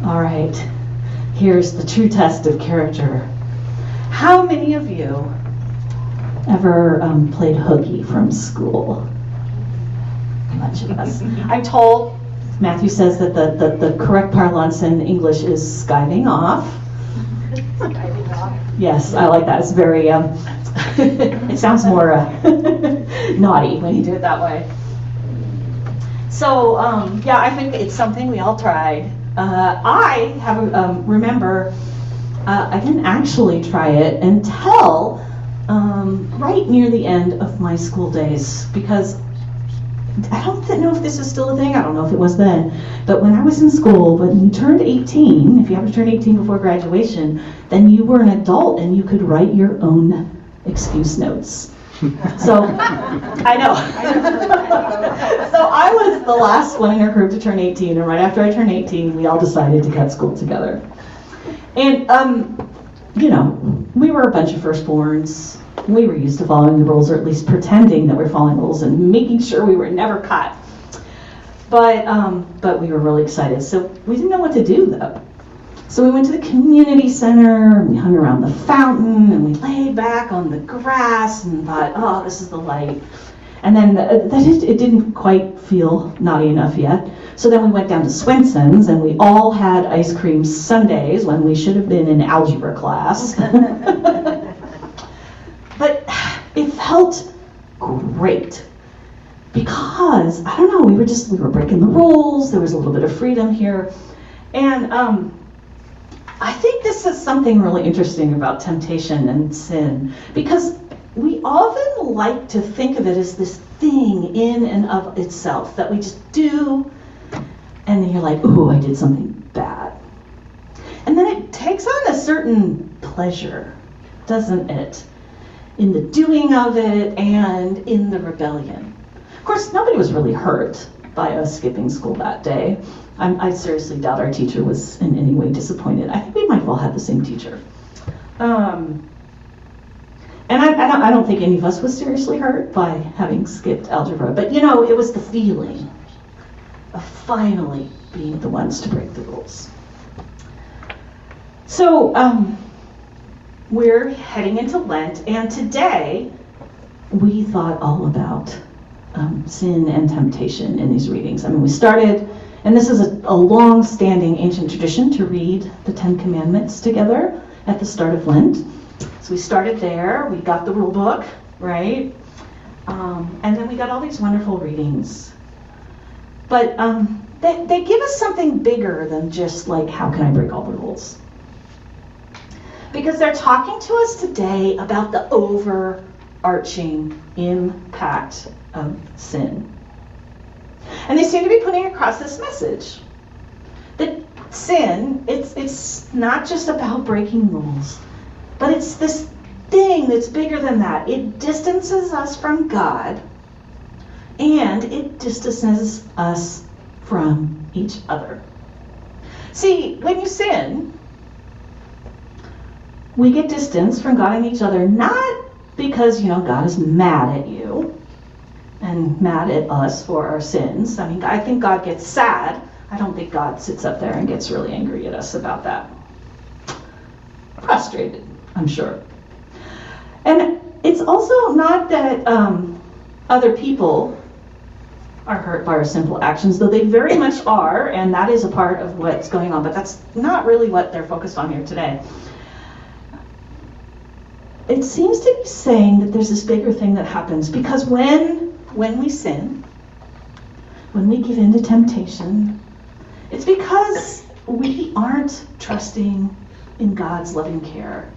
All right, here's the true test of character. How many of you ever played hooky from school? A bunch of us. I'm told, Matthew says that the correct parlance in English is skiving off. Skiving off. Yes, I like that. It's very, it sounds more naughty when you do it that way. So, yeah, I think it's something we all tried. I have remember I didn't actually try it until right near the end of my school days, because I don't know if this is still a thing. I don't know if it was then, but when I was in school, when you turned 18, if you have to turn 18 before graduation, then you were an adult and you could write your own excuse notes. So, I know. So I was the last one in our group to turn 18, and right after I turned 18, we all decided to cut school together. And, you know, we were a bunch of firstborns. We were used to following the rules, or at least pretending that we're following rules and making sure we were never caught. But we were really excited. So we didn't know what to do, though. So we went to the community center, and we hung around the fountain, and we laid back on the grass and thought, oh, this is the light. And then it didn't quite feel naughty enough yet. So then we went down to Swenson's, and we all had ice cream sundaes when we should have been in algebra class. But it felt great because, I don't know, we were breaking the rules. There was a little bit of freedom here. And I think this is something really interesting about temptation and sin, because we often like to think of it as this thing in and of itself that we just do, and then you're like, ooh, I did something bad. And then it takes on a certain pleasure, doesn't it? In the doing of it and in the rebellion. Of course, nobody was really hurt by us skipping school that day. I seriously doubt our teacher was in any way disappointed. I think we might have all had the same teacher. And I don't think any of us was seriously hurt by having skipped algebra. But, you know, it was the feeling of finally being the ones to break the rules. So, we're heading into Lent, and today we thought all about sin and temptation in these readings. I mean, we started, and this is a long-standing ancient tradition to read the 10 Commandments together at the start of Lent. So we started there, we got the rule book, right? And then we got all these wonderful readings. But they give us something bigger than just like, how can I break all the rules? Because they're talking to us today about the overarching impact of sin. And they seem to be putting across this message that sin, it's not just about breaking rules, but it's this thing that's bigger than that. It distances us from God, and it distances us from each other. See, when you sin, we get distance from God and each other, not because, you know, God is mad at you and mad at us for our sins. I mean, I think God gets sad. I don't think God sits up there and gets really angry at us about that. Frustrated, I'm sure. And it's also not that other people are hurt by our sinful actions, though they very much are, and that is a part of what's going on, but that's not really what they're focused on here today. It seems to be saying that there's this bigger thing that happens, because when we sin, when we give in to temptation, it's because we aren't trusting in God's loving care.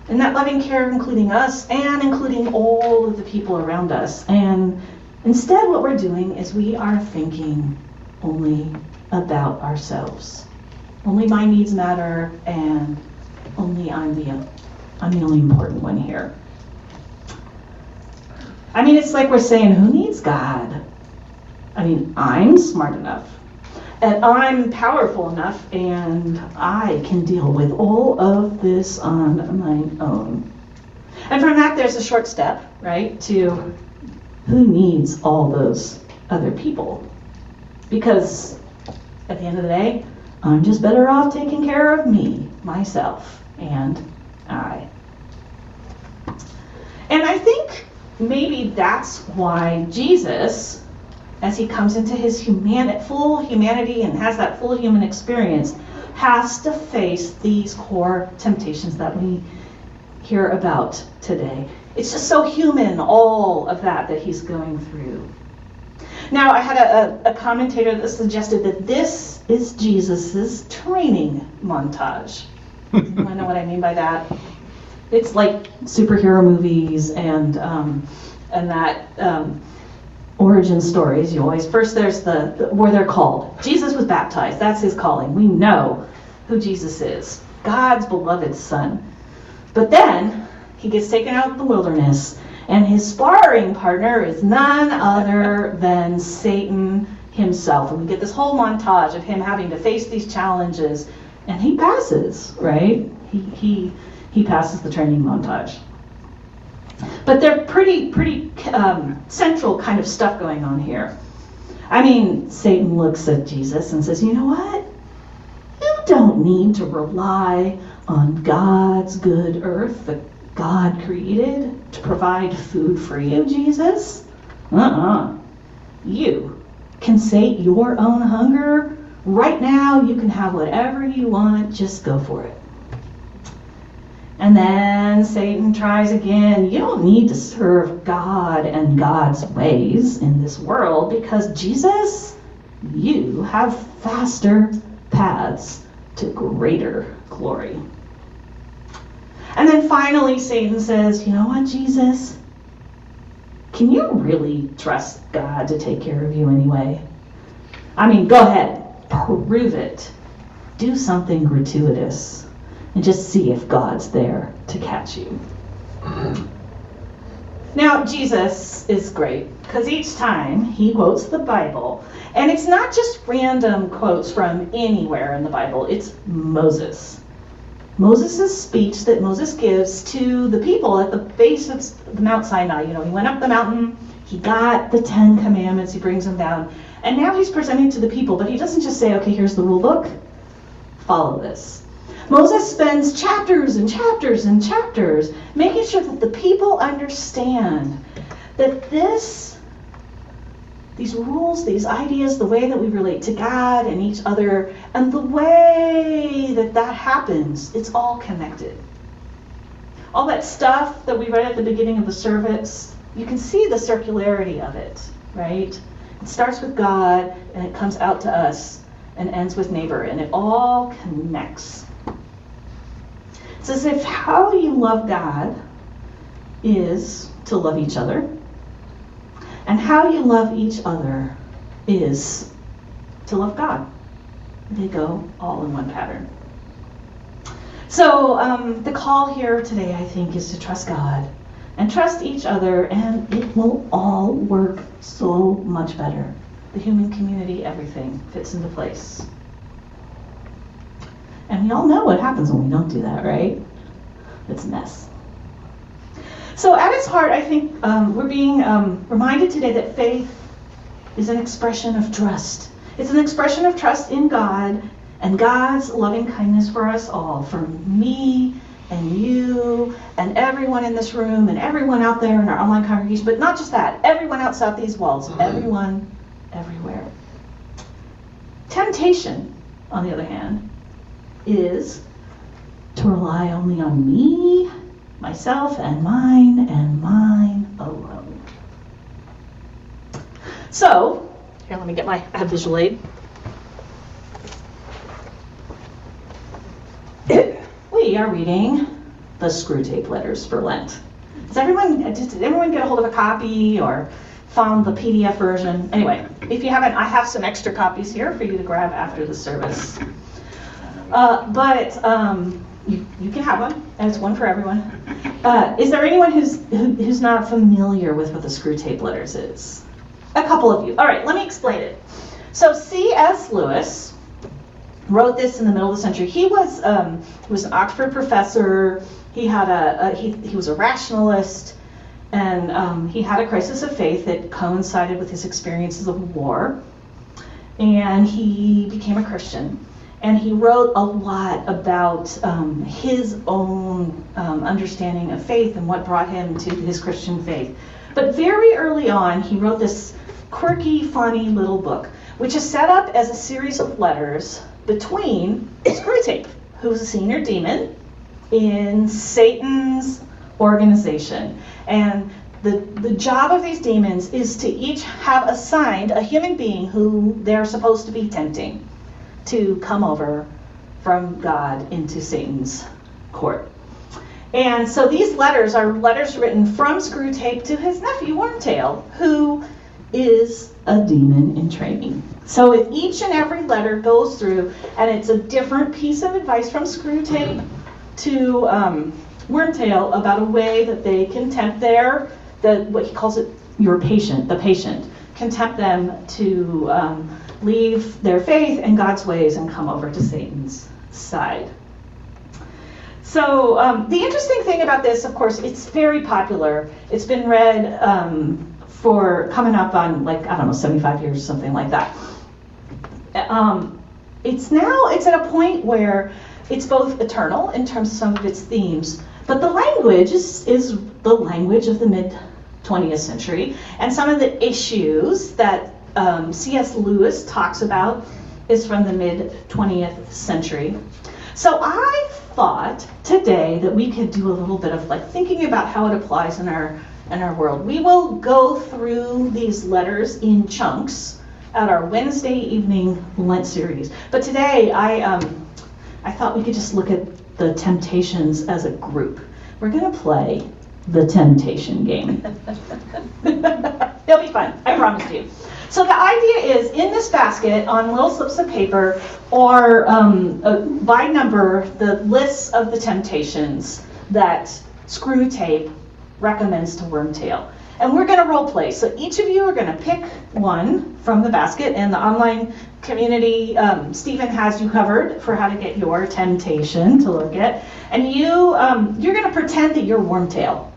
And that loving care including us and including all of the people around us. And instead what we're doing is we are thinking only about ourselves. Only my needs matter, and only I'm the only important one here. I mean, it's like we're saying, who needs God? I mean, I'm smart enough, and I'm powerful enough, and I can deal with all of this on my own. And from that, there's a short step, right, to who needs all those other people? Because at the end of the day, I'm just better off taking care of me, myself, and I. And I think maybe that's why Jesus, as he comes into his full humanity and has that full human experience, has to face these core temptations that we hear about today. It's just so human, all of that he's going through. Now, I had a commentator that suggested that this is Jesus's training montage. I know what I mean by that. It's like superhero movies and that origin stories. You always first there's the where they're called. Jesus was baptized. That's his calling. We know who Jesus is, God's beloved Son. But then he gets taken out of the wilderness, and his sparring partner is none other than Satan himself. And we get this whole montage of him having to face these challenges, and he passes, right? He passes the training montage. But they're pretty central kind of stuff going on here. I mean, Satan looks at Jesus and says, you know what? You don't need to rely on God's good earth that God created to provide food for you, Jesus. You can sate your own hunger. Right now, you can have whatever you want. Just go for it. And then Satan tries again. You don't need to serve God and God's ways in this world because Jesus, you have faster paths to greater glory. And then finally Satan says, you know what, Jesus? Can you really trust God to take care of you anyway? I mean, go ahead, prove it. Do something gratuitous and just see if God's there to catch you. Now, Jesus is great because each time he quotes the Bible, and it's not just random quotes from anywhere in the Bible, it's Moses. Moses' speech that Moses gives to the people at the base of the Mount Sinai. You know, he went up the mountain, he got the 10 commandments, he brings them down, and now he's presenting to the people, but he doesn't just say, okay, here's the rule book, follow this. Moses spends chapters and chapters and chapters making sure that the people understand that these rules, these ideas, the way that we relate to God and each other, and the way that happens, it's all connected. All that stuff that we read at the beginning of the service, you can see the circularity of it, right? It starts with God, and it comes out to us, and ends with neighbor, and it all connects. It's as if how you love God is to love each other, and how you love each other is to love God. They go all in one pattern. So the call here today, I think, is to trust God and trust each other, and it will all work so much better. The human community, everything fits into place. And we all know what happens when we don't do that, right? It's a mess. So at its heart, I think we're being reminded today that faith is an expression of trust. It's an expression of trust in God and God's loving kindness for us all, for me and you and everyone in this room and everyone out there in our online congregation, but not just that, everyone outside these walls, everyone, everywhere. Temptation, on the other hand, is to rely only on me, myself, and mine alone. So, here, let me get my visual aid. We are reading the Screwtape Letters for Lent. Did everyone get a hold of a copy or found the PDF version? Anyway, if you haven't, I have some extra copies here for you to grab after the service. You can have one, and it's one for everyone. Is there anyone who's not familiar with what the Screwtape Letters is? A couple of you. All right, let me explain it. So C.S. Lewis wrote this in the middle of the century. He was an Oxford professor. He had he was a rationalist, and he had a crisis of faith that coincided with his experiences of war, and he became a Christian. And he wrote a lot about his own understanding of faith and what brought him to his Christian faith. But very early on, he wrote this quirky, funny little book, which is set up as a series of letters between Screwtape, who's a senior demon in Satan's organization. And the job of these demons is to each have assigned a human being who they're supposed to be tempting to come over from God into Satan's court. And so these letters are letters written from Screwtape to his nephew Wormtail, who is a demon in training. So each and every letter goes through, and it's a different piece of advice from Screwtape to Wormtail about a way that they can tempt what he calls it, the patient, can tempt them to leave their faith and God's ways and come over to Satan's side. So the interesting thing about this, of course, it's very popular. It's been read for coming up on 75 years, something like that. It's at a point where it's both eternal in terms of some of its themes, but the language is the language of the mid-20th century, and some of the issues that C.S. Lewis talks about is from the mid-20th century. So I thought today that we could do a little bit of thinking about how it applies in our world. We will go through these letters in chunks at our Wednesday evening Lent series. But today I thought we could just look at the temptations as a group. We're going to play the temptation game. It'll be fun, I promise you. So the idea is, in this basket on little slips of paper or by number, the lists of the temptations that Screwtape recommends to Wormtail. And we're going to role play. So each of you are going to pick one from the basket, and the online community, Stephen has you covered for how to get your temptation to look at. And you're going to pretend that you're Wormtail.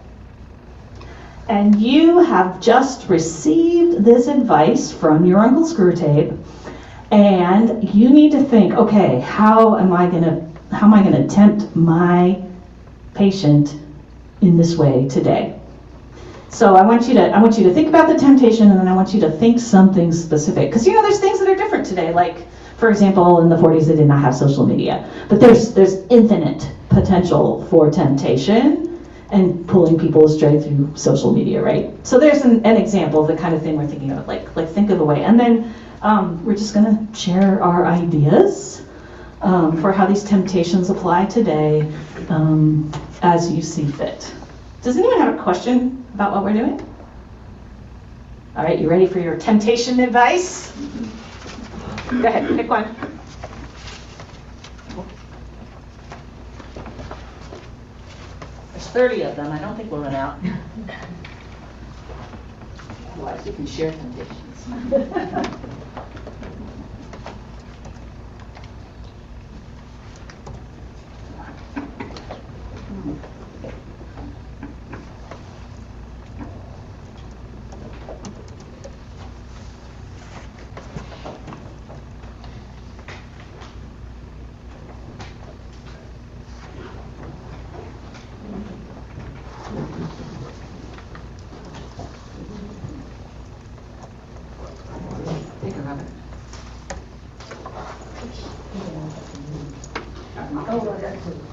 And you have just received this advice from your Uncle Screwtape, and you need to think, okay, how am I going to tempt my patient in this way today? So I want you to think about the temptation, and then I want you to think something specific, because there's things that are different today. Like, for example, in the 40s they did not have social media, but there's infinite potential for temptation and pulling people astray through social media, right? So there's an example of the kind of thing we're thinking of, like think of a way. And then we're just going to share our ideas for how these temptations apply today as you see fit. Does anyone have a question about what we're doing? All right, you ready for your temptation advice? Go ahead, pick one. There's 30 of them. I don't think we'll run out. Otherwise, we can share temptations.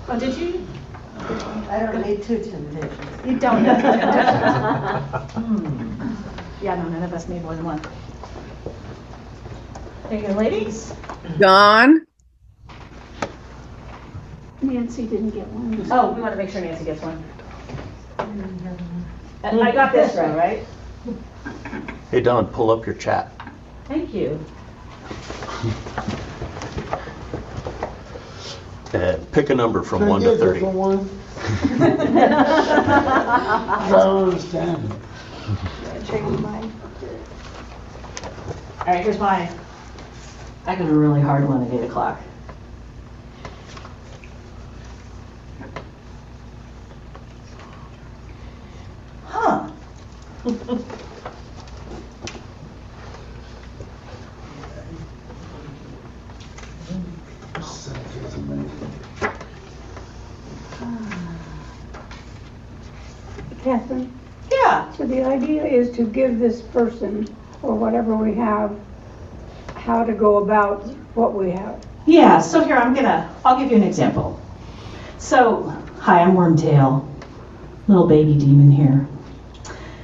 Oh, did you? I don't need two temptations. You don't need two temptations. Yeah, no, none of us need more than one. There you go, ladies. Dawn? Nancy didn't get one. Oh, we want to make sure Nancy gets one. And I got this row, right? Hey, Don, pull up your chat. Thank you. Pick a number from 1 to 30. I don't understand. All right, here's mine. I got a really hard one at 8 o'clock. Huh. Catherine, Yeah. so the idea is to give this person, or whatever we have, how to go about what we have. Yeah, so here I'll give you an example. So, hi, I'm Wormtail, little baby demon here.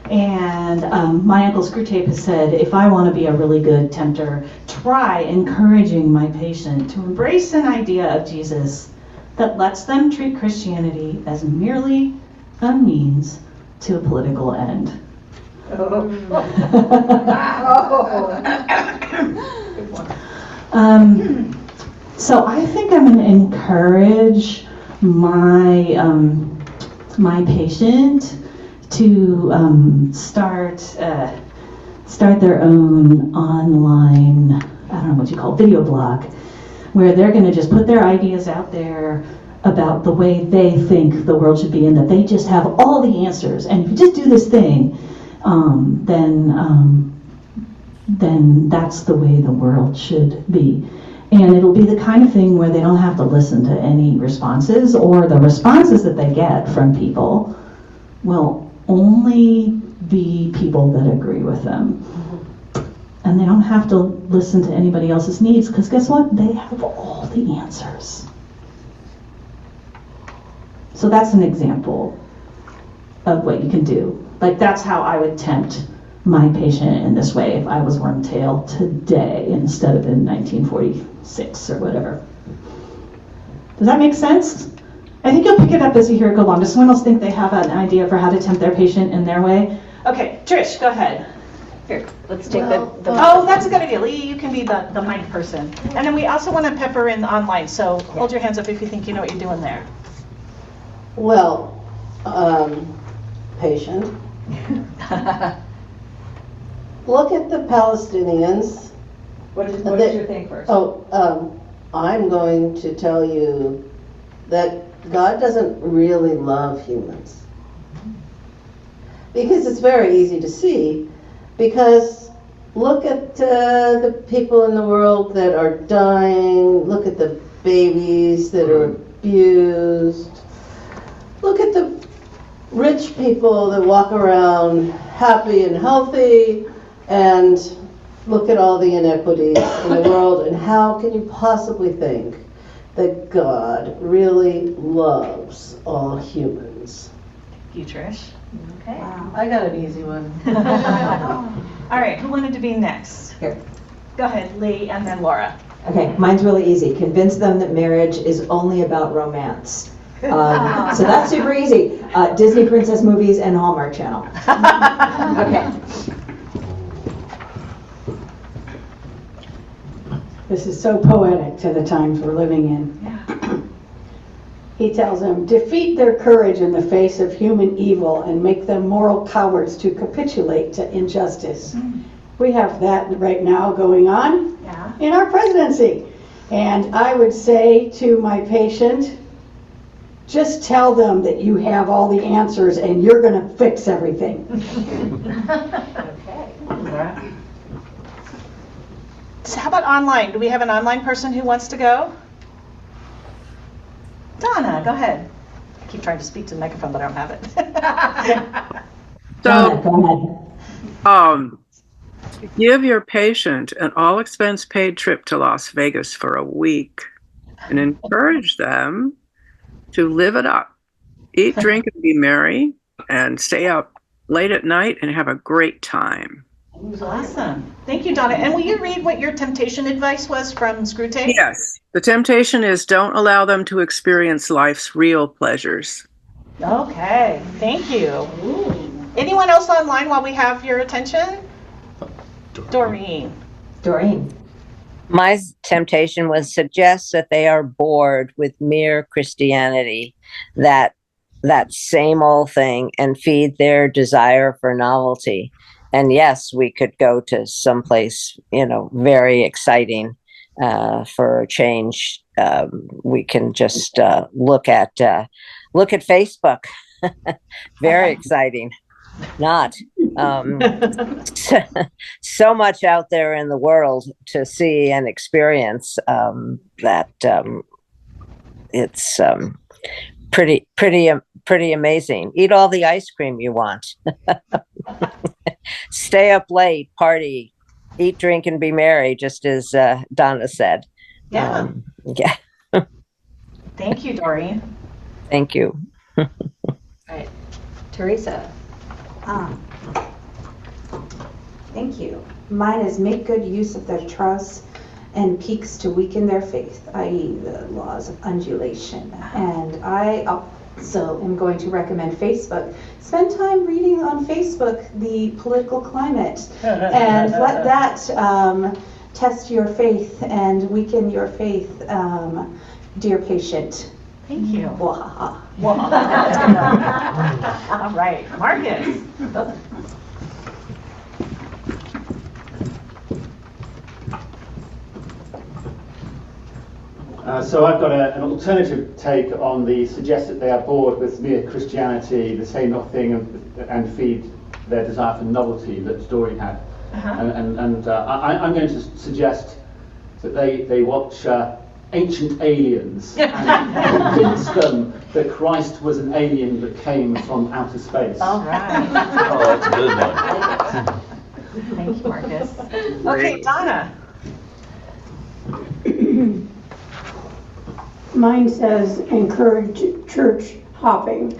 And my Uncle Screwtape has said, if I want to be a really good tempter, try encouraging my patient to embrace an idea of Jesus that lets them treat Christianity as merely a means to a political end. So I think I'm going to encourage my patient to start their own online, I don't know what you call it, video blog, where they're going to just put their ideas out there about the way they think the world should be, and that they just have all the answers. And if you just do this thing, then that's the way the world should be. And it'll be the kind of thing where they don't have to listen to any responses, or the responses that they get from people will only be people that agree with them. And they don't have to listen to anybody else's needs, because guess what? They have all the answers. So that's an example of what you can do. Like, that's how I would tempt my patient in this way if I was Wormtail today instead of in 1946 or whatever. Does that make sense? I think you'll pick it up as you hear it go along. Does someone else think they have an idea for how to tempt their patient in their way? Okay, Trish, go ahead. Here, let's take the Oh, that's a good idea. Lee, you can be the mic person. And then we also want to pepper in online, so hold your hands up if you think you know what you're doing there. Well, patient, look at the Palestinians. What is your thing first? I'm going to tell you that God doesn't really love humans. Because it's very easy to see, because look at the people in the world that are dying, look at the babies that are abused, look at the rich people that walk around happy and healthy, and look at all the inequities in the world, and how can you possibly think that God really loves all humans? You, Trish. Okay. Wow. I got an easy one. All right, who wanted to be next? Here. Go ahead, Lee, and then Laura. Okay, mine's really easy. Convince them that marriage is only about romance. So that's super easy. Disney princess movies and Hallmark Channel. Okay. This is so poetic to the times we're living in. Yeah. He tells them, defeat their courage in the face of human evil and make them moral cowards to capitulate to injustice. We have that right now going on in our presidency. And I would say to my patient, just tell them that you have all the answers and you're going to fix everything. Okay. So how about online? Do we have an online person who wants to go? Donna, go ahead. I keep trying to speak to the microphone, but I don't have it. Donna, go ahead. Give your patient an all-expense paid trip to Las Vegas for a week and encourage them to live it up. Eat, drink, and be merry, and stay up late at night and have a great time. Awesome. Thank you, Donna. And will you read what your temptation advice was from Screwtape? Yes. The temptation is don't allow them to experience life's real pleasures. Okay. Thank you. Anyone else online while we have your attention? Doreen. Doreen. My temptation was suggest that they are bored with mere Christianity, that same old thing, and feed their desire for novelty. And yes, we could go to someplace, very exciting for a change. We can just look at Facebook. Very exciting. Not so much out there in the world to see and experience that it's pretty pretty amazing. Eat all the ice cream you want. Stay up late, party, eat, drink, and be merry, just as Donna said. Yeah. Yeah. Thank you, Doreen. Thank you. Right. Teresa. Thank you. Mine is make good use of their trusts and peaks to weaken their faith, i.e. the laws of undulation. And I also am going to recommend Facebook. Spend time reading on Facebook the political climate and let that test your faith and weaken your faith, dear patient. Thank you. Wahaha. All right, Marcus. So I've got an alternative take on the suggest that they are bored with mere Christianity, the say nothing and feed their desire for novelty that Doreen had. I'm going to suggest that they watch Ancient Aliens and convince them that Christ was an alien that came from outer space. All right. Oh, that's a good one. Thank you, Marcus. Okay, Donna. Mine says encourage church hopping.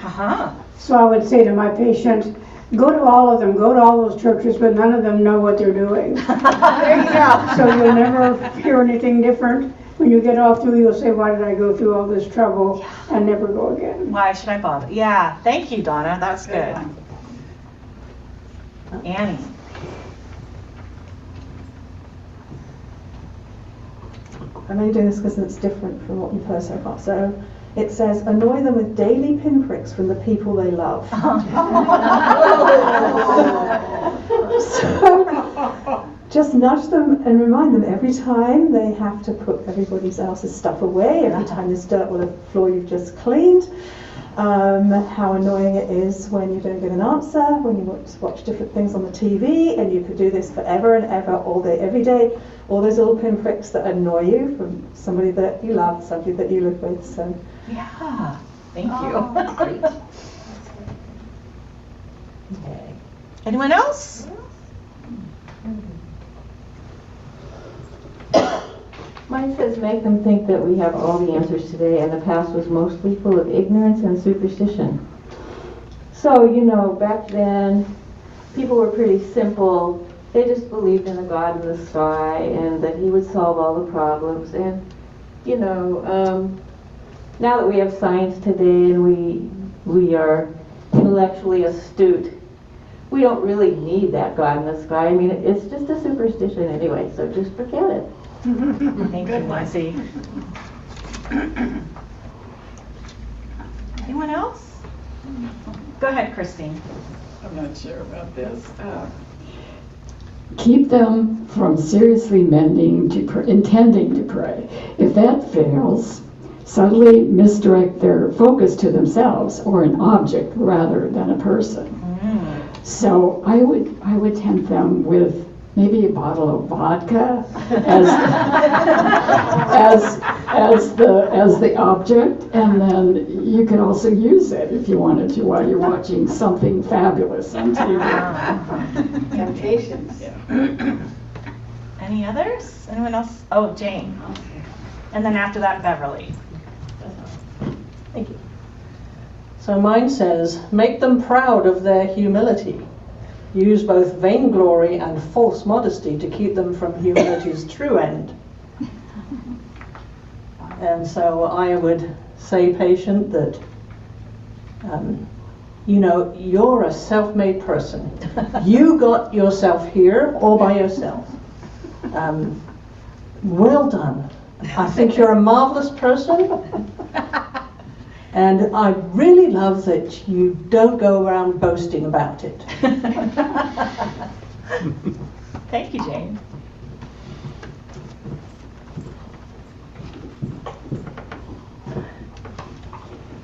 So I would say to my patient, go to all of them, go to all those churches, but none of them know what they're doing. There you go. So you'll never hear anything different. When you get off through, you'll say, why did I go through all this trouble and never go again? Why should I bother? Yeah, thank you, Donna. That's good. Annie. I'm only doing this because it's different from what you've heard so far. So it says, annoy them with daily pinpricks from the people they love. So just nudge them and remind them every time they have to put everybody else's stuff away, every time there's dirt on the floor you've just cleaned, how annoying it is when you don't get an answer, when you watch different things on the TV, and you could do this forever and ever, all day, every day. All those little pinpricks that annoy you from somebody that you love, somebody that you live with. So yeah, thank you. Great. Okay. Anyone else? Mine says make them think that we have all the answers today and the past was mostly full of ignorance and superstition. So, back then, people were pretty simple. They just believed in a God in the sky and that he would solve all the problems. And, now that we have science today and we are intellectually astute, we don't really need that God in the sky. I mean, it's just a superstition anyway, so just forget it. Thank you, Marcy. Anyone else? Go ahead, Christine. I'm not sure about this. Keep them from seriously intending to pray. If that fails, subtly misdirect their focus to themselves or an object rather than a person. So I would tempt them with maybe a bottle of vodka as the object, and then you can also use it if you wanted to while you're watching something fabulous on TV. Temptations. Any others? Anyone else? Oh, Jane. And then after that, Beverly. Thank you. So mine says, make them proud of their humility. Use both vainglory and false modesty to keep them from humility's true end. And so I would say, patient, that you're a self-made person. You got yourself here all by yourself. Well done. I think you're a marvelous person. And I really love that you don't go around boasting about it. Thank you, Jane.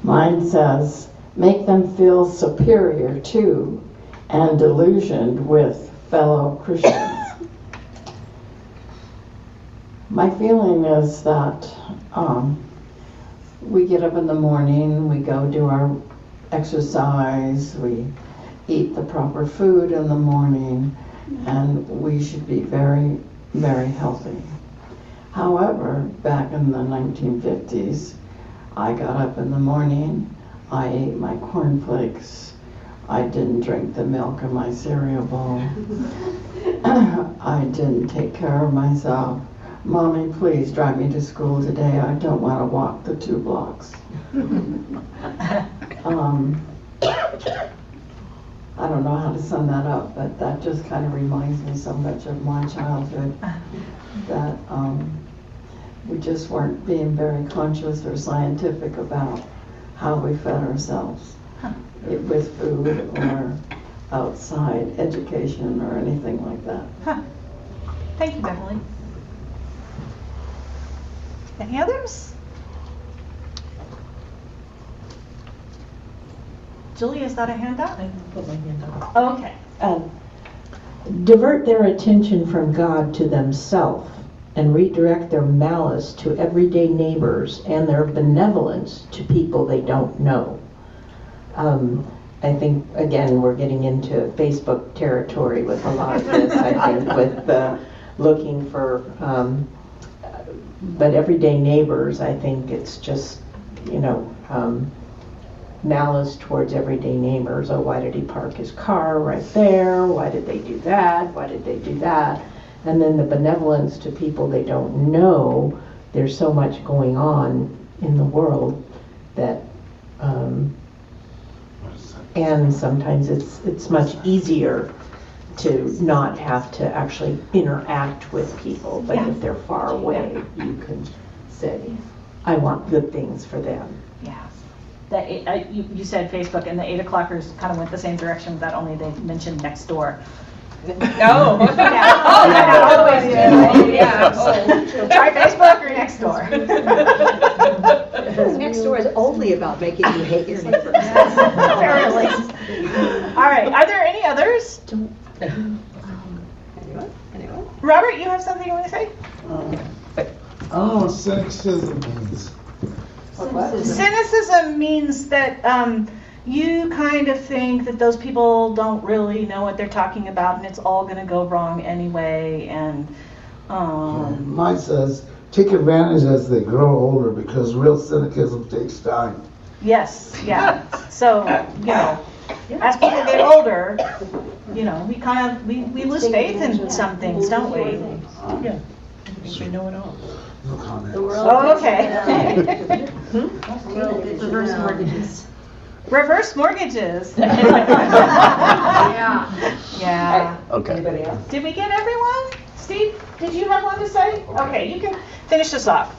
Mine says, make them feel superior to and delusioned with fellow Christians. My feeling is that we get up in the morning, we go do our exercise, we eat the proper food in the morning, and we should be very, very healthy. However, back in the 1950s, I got up in the morning, I ate my cornflakes, I didn't drink the milk in my cereal bowl, I didn't take care of myself. Mommy, please drive me to school today, I don't want to walk the 2 blocks. I don't know how to sum that up, but that just kind of reminds me so much of my childhood, that we just weren't being very conscious or scientific about how we fed ourselves with food or outside education or anything like that. Thank you, Beverly. Any others? Julie, is that a handout? I put my hand up. Oh, okay. Divert their attention from God to themselves and redirect their malice to everyday neighbors and their benevolence to people they don't know. I think, again, we're getting into Facebook territory with a lot of this, I think, with looking for, but everyday neighbors, I think it's just, malice towards everyday neighbors. Oh, why did he park his car right there? Why did they do that? Why did they do that? And then the benevolence to people they don't know. There's so much going on in the world that, and sometimes it's much easier to not have to actually interact with people. But if they're far away, you can say, I want good things for them. Yeah. You said Facebook, and the 8 o'clockers kind of went the same direction with that, only they mentioned next door. No. Always do. Yeah. Try Facebook or next door. Next door is only about making you hate your neighbors. Apparently. All right. Are there any others? Anyone? Robert, you have something you want to say? Cynicism means. Cynicism means that you kind of think that those people don't really know what they're talking about, and it's all going to go wrong anyway. And Mine says, take advantage as they grow older, because real cynicism takes time. Yes, yeah. So, as people get older, we kind of we lose faith in some things, don't we? Yeah. We know it all. No comment. Oh, okay. Reverse mortgages. Reverse mortgages. Yeah. Okay. Anybody else? Did we get everyone? Steve, did you have one to say? Okay, you can finish this off.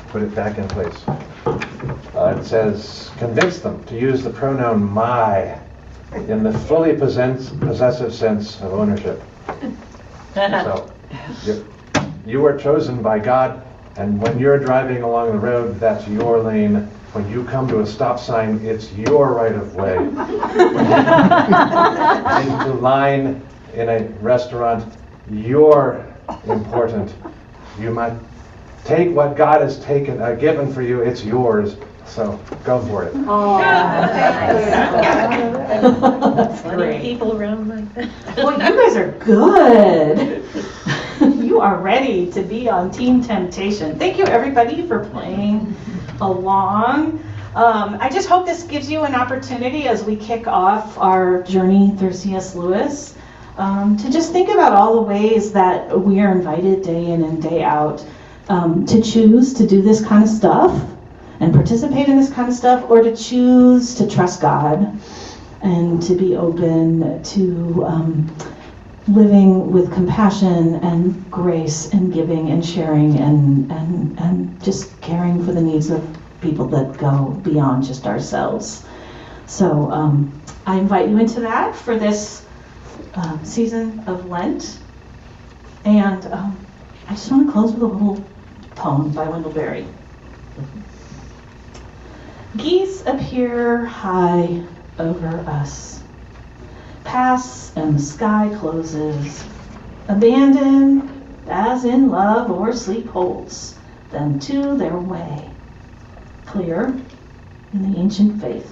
Put it back in place. It says, convince them to use the pronoun my in the fully possessive sense of ownership. So, you are chosen by God, and when you're driving along the road, that's your lane. When you come to a stop sign, it's your right of way. Into line in a restaurant, you're important. You might take what God has given for you, it's yours. So go for it. Oh, That's great. People around like that. Well, you guys are good. You are ready to be on Team Temptation. Thank you, everybody, for playing along. I just hope this gives you an opportunity as we kick off our journey through C.S. Lewis to just think about all the ways that we are invited day in and day out to choose to do this kind of stuff and participate in this kind of stuff, or to choose to trust God and to be open to living with compassion and grace and giving and sharing and just caring for the needs of people that go beyond just ourselves. So I invite you into that for this season of Lent. And I just want to close with a little poem by Wendell Berry. Geese appear high over us, pass and the sky closes, abandoned as in love or sleep holds them to their way. clear in the ancient faith.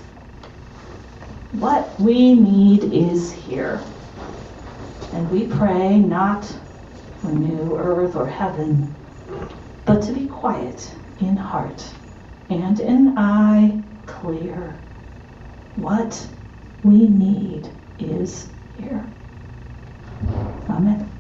What we need is here. And we pray not for new earth or heaven, but to be quiet in heart and in eye clear. What we need is here. Amen.